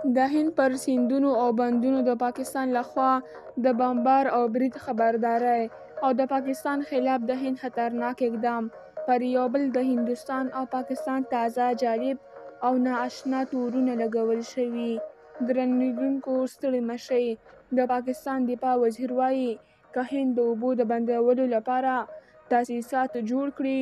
د هند پر سیندونو او بندونو د پاکستان لخوا د بمبار او برید خبرداری او د پاکستان خلاف د هند خطرناک اقدام پر یو بل د هندوستان او پاکستان تازه جالب او نااشنا تورونه لګول شوي. درنو لیدونکو ستړي مه شئ. د پاکستان دفاع وزیر وایي که هند د اوبو د بندولو لپاره تاسیسات جوړ کړي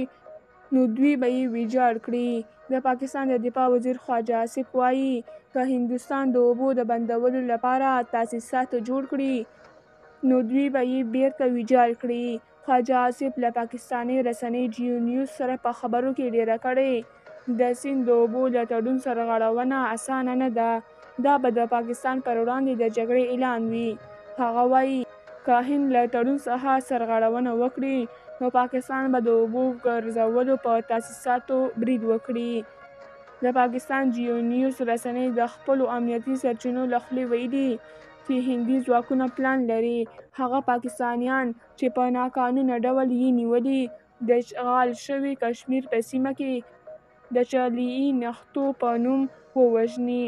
نو دوی به یې ویجاړ کړي. د پاکستان د دفاع وزیر خواجه آصف وایي که هندوستان د اوبو د بندولو لپاره تاسیسات جوړ کړي نو دوی به یې بیرته ویجاړ کړي. خواجه آصف له پاکستاني رسنۍ جیو نیوز سره په خبرو کې ډیره کړې. د سیند د اوبو له تړون سرغړونه اسانه نه ده. دا به د پاکستان پر وړاندې د جګړې اعلان وي. هغه وایي که هند له تړون څخه سرغړونه وکړي نو پاکستان به د اوبو ګرځولو په تاسیساتو برید وکړي. د پاکستان جیو نیوز رسنۍ د خپلو امنیتي سرچینو له خولې ویلي چې هندي ځواکونه پلان لري هغه پاکستانیان چې په ناقانونه ډول یې نیولي د اشغال شوي کشمیر په سیمه کې د چلیي نښتو په نوم ووژني.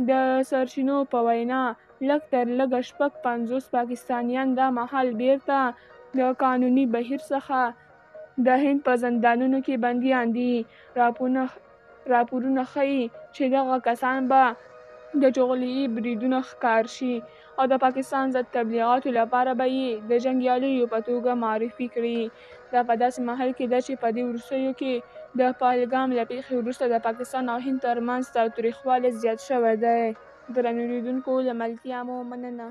د سرچینو په وینا لږ تر لږه 50 پاکستانیان دا مهال بیرته د قانوني بهیر څخه د هند په زندانونو کې بندیان دي. راپورونه ښیي چې دغه کسان به د چغلي بریدونو ښکار شي او د پاکستان ضد تبلیغاتو لپاره به یې د جنګیالیو په توګه معرفي کړي. دا په داسې مهال کې ده چې په دې وروستیو کې د پهلګام له پیښې وروسته د پاکستان او هند ترمنځ تاوتریخوالی زیات شوی دی. درنو لیدونکو له ملتیا مو مننه.